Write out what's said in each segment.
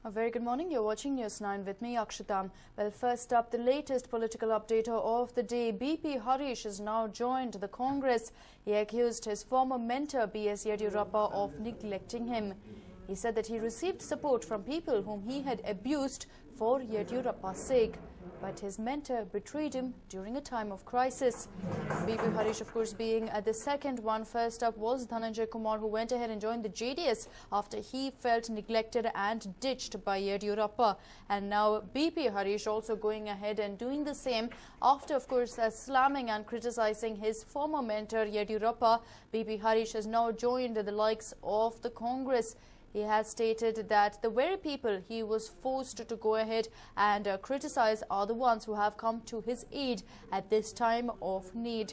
A very good morning. You're watching News9 with me, Akshita. Well, first up, the latest political update of the day. BP Harish has now joined the Congress. He accused his former mentor, B.S. Yediyurappa, of neglecting him. He said that he received support from people whom he had abused for Yediyurappa's sake. But his mentor betrayed him during a time of crisis. BP Harish, of course, being the second one. First up was Dhananjay Kumar, who went ahead and joined the JDS after he felt neglected and ditched by Yediyurappa. And now BP Harish also going ahead and doing the same after, of course, slamming and criticizing his former mentor Yediyurappa. BP Harish has now joined the likes of the Congress. He has stated that the very people he was forced to go ahead and criticize are the ones who have come to his aid at this time of need.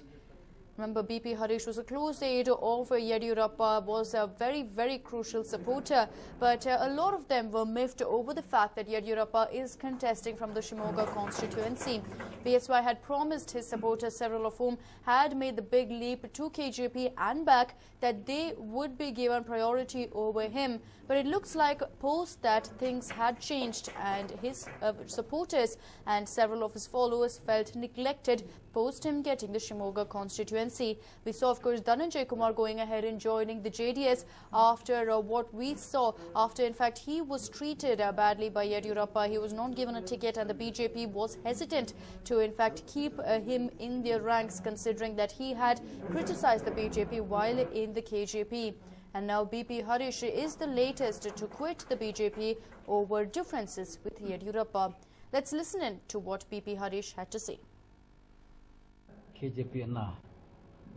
Remember, BP Harish was a close aide of Yediyurappa, was a very, very crucial supporter. But a lot of them were miffed over the fact that Yediyurappa is contesting from the Shimoga constituency. BSY had promised his supporters, several of whom had made the big leap to KJP and back, that they would be given priority over him. But it looks like post that things had changed, and his supporters and several of his followers felt neglected post him getting the Shimoga constituency. We saw, of course, Dhananjay Kumar going ahead and joining the JDS after what we saw, after in fact he was treated badly by Yediyurappa. He was not given a ticket, and the BJP was hesitant to in fact keep him in their ranks, considering that he had criticized the BJP while in the KJP. And now BP Harish is the latest to quit the BJP over differences with Yediyurappa. Let's listen in to what BP Harish had to say. ಕೆಜೆಪಿಯನ್ನು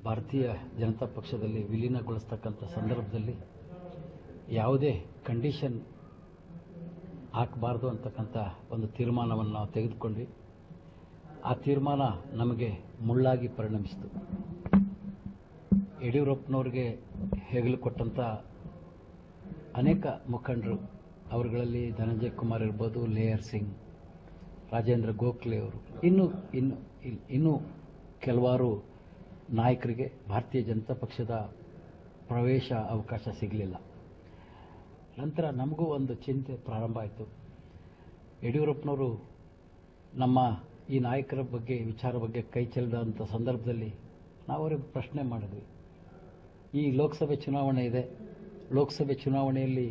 ಭಾರತೀಯ ಜನತಾ ಪಕ್ಷದಲ್ಲಿ ವಿಲೀನಗೊಳಿಸತಕ್ಕಂಥ ಸಂದರ್ಭದಲ್ಲಿ ಯಾವುದೇ condition ಹಾಕಬಾರದು ಅಂತಕ್ಕಂಥ ಒಂದು ತೀರ್ಮಾನವನ್ನು ನಾವು ತೆಗೆದುಕೊಂಡ್ವಿ. ಆ ತೀರ್ಮಾನ ನಮಗೆ ಮುಳ್ಳಾಗಿ ಪರಿಣಮಿಸಿತು. ಯಡಿಯೂರಪ್ಪನವರಿಗೆ ಹೆಗಲು ಕೊಟ್ಟಂಥ ಅನೇಕ ಮುಖಂಡರು, ಅವರುಗಳಲ್ಲಿ ಧನಂಜಯ್ ಕುಮಾರ್ ಇರ್ಬೋದು, ಲೇಯರ್ ಸಿಂಗ್, ರಾಜೇಂದ್ರ ಗೋಖಲೆ ಅವರು, ಇನ್ನೂ ಕೆಲವಾರು ನಾಯಕರಿಗೆ ಭಾರತೀಯ ಜನತಾ ಪಕ್ಷದ ಪ್ರವೇಶ ಅವಕಾಶ ಸಿಗಲಿಲ್ಲ. ನಂತರ ನಮಗೂ ಒಂದು ಚಿಂತೆ ಪ್ರಾರಂಭ ಆಯಿತು. ಯಡಿಯೂರಪ್ಪನವರು ನಮ್ಮ ಈ ನಾಯಕರ ಬಗ್ಗೆ ವಿಚಾರ ಬಗ್ಗೆ ಕೈ ಚೆಲ್ಲಿದಂಥ ಸಂದರ್ಭದಲ್ಲಿ ನಾವು ಅವರಿಗೆ ಪ್ರಶ್ನೆ ಮಾಡಿದ್ವಿ. ಈ ಲೋಕಸಭೆ ಚುನಾವಣೆ ಇದೆ, ಲೋಕಸಭೆ ಚುನಾವಣೆಯಲ್ಲಿ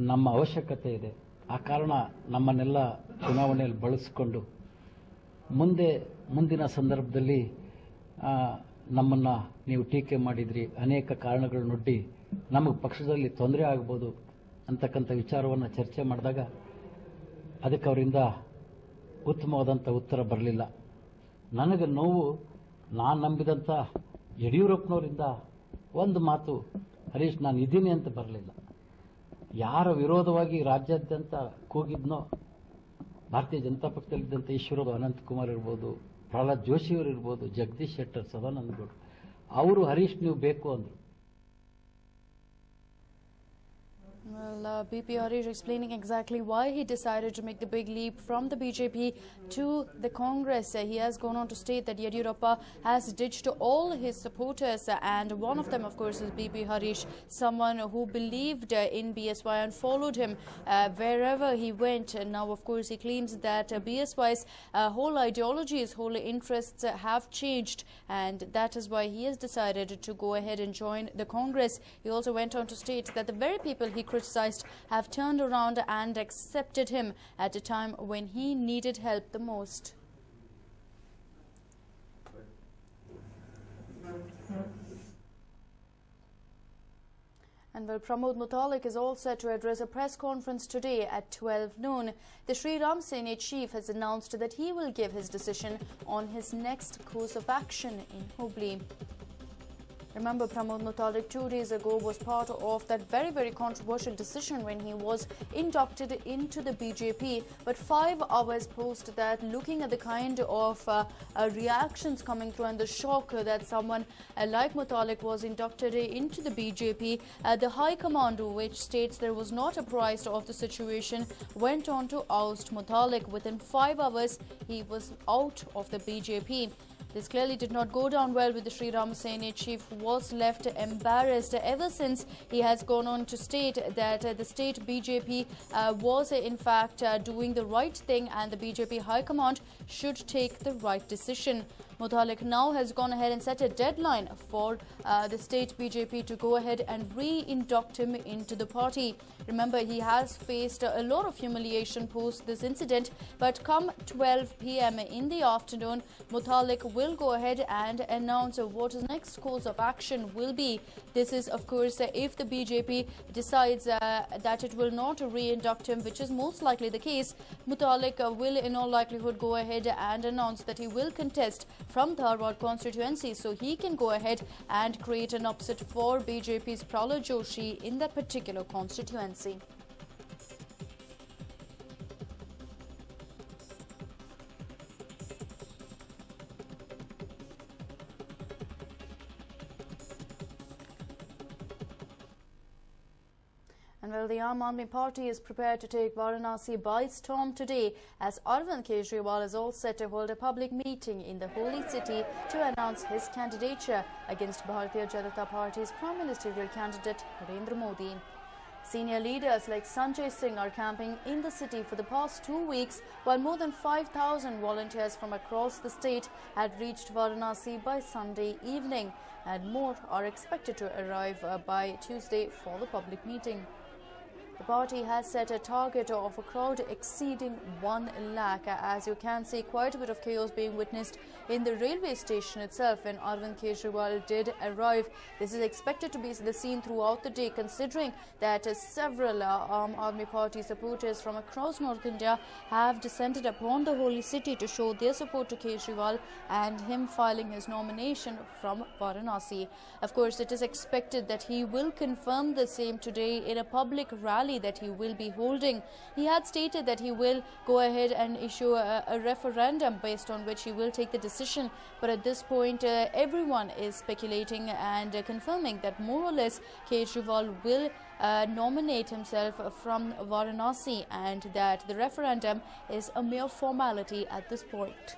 ನಮ್ಮ ಅವಶ್ಯಕತೆ ಇದೆ. ಆ ಕಾರಣ ನಮ್ಮನ್ನೆಲ್ಲ ಚುನಾವಣೆಯಲ್ಲಿ ಬಳಸಿಕೊಂಡು ಮುಂದಿನ ಸಂದರ್ಭದಲ್ಲಿ ನಮ್ಮನ್ನು ನೀವು ಟೀಕೆ ಮಾಡಿದ್ರಿ, ಅನೇಕ ಕಾರಣಗಳನ್ನೊಡ್ಡಿ ನಮಗೆ ಪಕ್ಷದಲ್ಲಿ ತೊಂದರೆ ಆಗ್ಬೋದು ಅಂತಕ್ಕಂಥ ವಿಚಾರವನ್ನು ಚರ್ಚೆ ಮಾಡಿದಾಗ ಅದಕ್ಕೆ ಅವರಿಂದ ಉತ್ತಮವಾದಂಥ ಉತ್ತರ ಬರಲಿಲ್ಲ. ನನಗೆ ನೋವು, ನಾನು ನಂಬಿದಂಥ ಯಡಿಯೂರಪ್ಪನವರಿಂದ ಒಂದು ಮಾತು, ಹರೀಶ್ ನಾನು ಇದ್ದೀನಿ ಅಂತ ಬರಲಿಲ್ಲ. ಯಾರ ವಿರೋಧವಾಗಿ ರಾಜ್ಯಾದ್ಯಂತ ಕೂಗಿದ್ನೋ, ಭಾರತೀಯ ಜನತಾ ಪಕ್ಷದಲ್ಲಿದ್ದಂಥ ಈಶ್ವರ ಅನಂತಕುಮಾರ್ ಇರ್ಬೋದು, ಪ್ರಹ್ಲಾದ್ ಜೋಶಿಯವರು ಇರ್ಬೋದು, ಜಗದೀಶ್ ಶೆಟ್ಟರ್, ಸದಾನಂದ ಗೌಡ, ಅವರು ಹರೀಶ್ ನೀವು ಬೇಕು ಅಂದರು. Well, BP Harish explaining exactly why he decided to make the big leap from the BJP to the Congress. He has gone on to state that Yediyurappa has ditched all his supporters, and one of them, of course, is BP Harish, someone who believed in BSY and followed him wherever he went. And now, of course, he claims that BSY's whole ideology, his whole interests have changed, and that is why he has decided to go ahead and join the Congress. He also went on to state that the very people he criticized have turned around and accepted him at a time when he needed help the most. And well, Pramod Mutalik is all set to address a press conference today at 12 noon. The Sri Ram Sena chief has announced that he will give his decision on his next course of action in Hubli. Remember, Pramod Mutalik 2 days ago was part of that very, very controversial decision when he was inducted into the BJP. But 5 hours post that, looking at the kind of reactions coming through and the shock that someone like Mutalik was inducted into the BJP, the High Command, which states there was not apprised of the situation, went on to oust Mutalik. Within 5 hours, he was out of the BJP. This clearly did not go down well with the Sri Ramasena chief, who was left embarrassed ever since he has gone on to state that the state BJP was in fact doing the right thing and the BJP High Command should take the right decision. Mutalik now has gone ahead and set a deadline for the state BJP to go ahead and re-induct him into the party. Remember, he has faced a lot of humiliation post this incident, but come 12 p.m. in the afternoon, Mutalik will go ahead and announce what his next course of action will be. This is, of course, if the BJP decides that it will not re-induct him, which is most likely the case. Mutalik will in all likelihood go ahead and announce that he will contest from Dharwad constituency, so he can go ahead and create an upset for BJP's Prahlad Joshi in that particular constituency. And well, the Aam Aadmi Party is prepared to take Varanasi by storm today, as Arvind Kejriwal is all set to hold a public meeting in the holy city to announce his candidature against Bharatiya Janata Party's Prime Ministerial candidate Narendra Modi. Senior leaders like Sanjay Singh are camping in the city for the past 2 weeks, while more than 5,000 volunteers from across the state had reached Varanasi by Sunday evening, and more are expected to arrive by Tuesday for the public meeting. The party has set a target of a crowd exceeding 1 lakh. As you can see, quite a bit of chaos being witnessed in the railway station itself when Arvind Kejriwal did arrive. This is expected to be the scene throughout the day, considering that several Aam Aadmi Party supporters from across North India have descended upon the holy city to show their support to Kejriwal and him filing his nomination from Varanasi. Of course, it is expected that he will confirm the same today in a public rally that he will be holding. He had stated that he will go ahead and issue a referendum based on which he will take the decision, but at this point everyone is speculating and confirming that more or less Kejriwal will nominate himself from Varanasi and that the referendum is a mere formality at this point.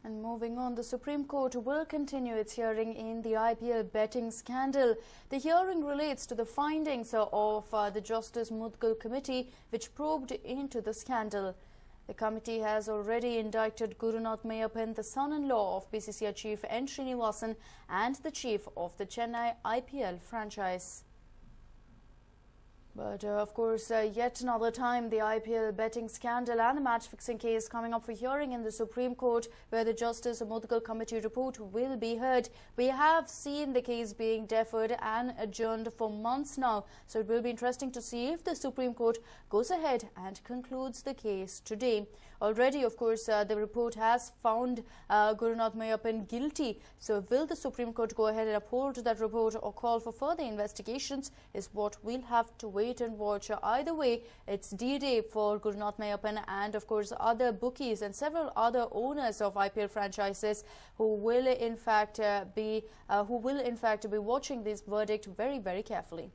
And moving on, the Supreme Court will continue its hearing in the IPL betting scandal. The hearing relates to the findings of the Justice Mudgal Committee, which probed into the scandal. The committee has already indicted Gurunath Mayappan, the son-in-law of BCCI chief N. Srinivasan, and the chief of the Chennai IPL franchise. But of course, yet another time, the IPL betting scandal and the match-fixing case coming up for hearing in the Supreme Court, where the Justice Mudgal Committee report will be heard. We have seen the case being deferred and adjourned for months now, so it will be interesting to see if the Supreme Court goes ahead and concludes the case today. Already, of course, the report has found Gurunath Mayappan guilty. So will the Supreme Court go ahead and uphold that report or call for further investigations is what we'll have to wait and watch. Either way, it's D-Day for Gurunath Mayappan and, of course, other bookies and several other owners of IPL franchises who will in fact be watching this verdict very, very carefully.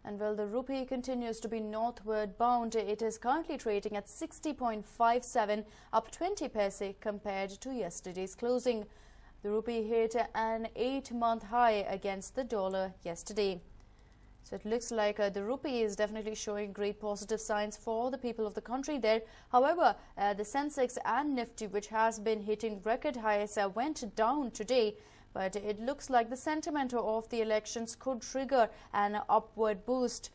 And well, the rupee continues to be northward bound. It is currently trading at 60.57, up 20 paise compared to yesterday's closing. The rupee hit an 8-month high against the dollar yesterday. So it looks like the rupee is definitely showing great positive signs for the people of the country there. However, the Sensex and Nifty, which has been hitting record highs, went down today. But it looks like the sentiment of the elections could trigger an upward boost.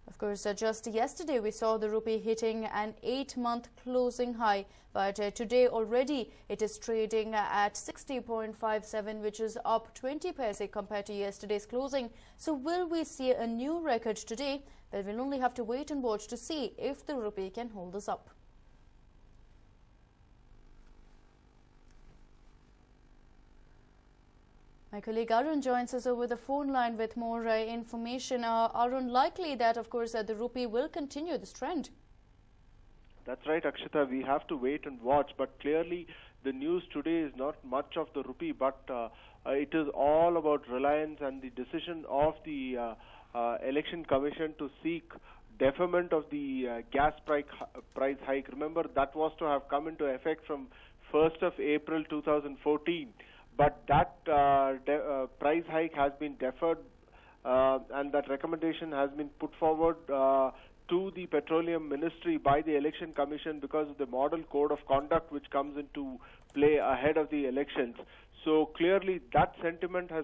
Of course, just yesterday we saw the rupee hitting an 8-month closing high, but today already it is trading at 60.57, which is up 20 paise compared to yesterday's closing. So will we see a new record today? Well, we'll only have to wait and watch to see if the rupee can hold us up. My colleague Arun joins us over the phone line with more information. Arun, likely that, of course, the rupee will continue this trend. That's right, Akshita. We have to wait and watch. But clearly, the news today is not much of the rupee, but it is all about Reliance and the decision of the Election Commission to seek deferment of the gas price hike. Remember, that was to have come into effect from 1st of April 2014. But that price hike has been deferred, and that recommendation has been put forward to the Petroleum Ministry by the Election Commission because of the model code of conduct which comes into play ahead of the elections. So clearly that sentiment has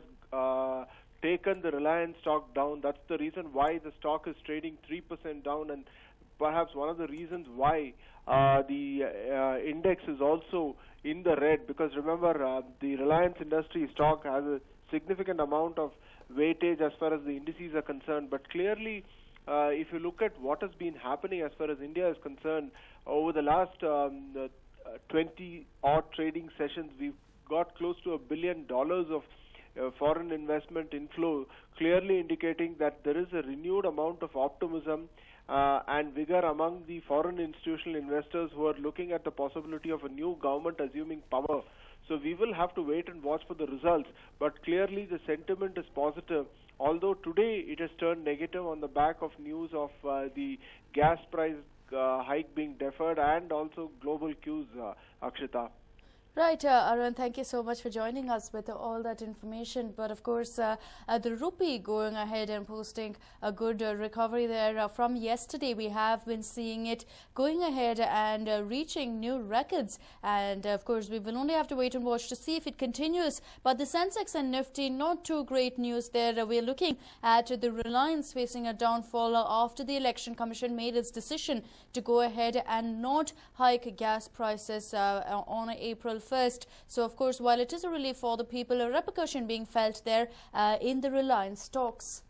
taken the Reliance stock down. That's the reason why the stock is trading 3% down, and perhaps one of the reasons why the index is also in the red, because remember, the Reliance industry stock has a significant amount of weightage as far as the indices are concerned. But clearly, if you look at what has been happening as far as India is concerned, over the last 20-odd trading sessions, we've got close to $1 billion of foreign investment inflow, clearly indicating that there is a renewed amount of optimism and vigor among the foreign institutional investors who are looking at the possibility of a new government assuming power. So we will have to wait and watch for the results, but clearly the sentiment is positive, although today it has turned negative on the back of news of the gas price hike being deferred and also global cues, Akshita. Right, Arun, thank you so much for joining us with all that information. But of course, the rupee going ahead and posting a good recovery there. From yesterday, we have been seeing it going ahead and reaching new records. And of course, we will only have to wait and watch to see if it continues. But the Sensex and Nifty, not too great news there. We're looking at the Reliance facing a downfall after the Election Commission made its decision to go ahead and not hike gas prices on April 1st. So, of course, while it is a relief for the people, a repercussion being felt there in the Reliance stocks.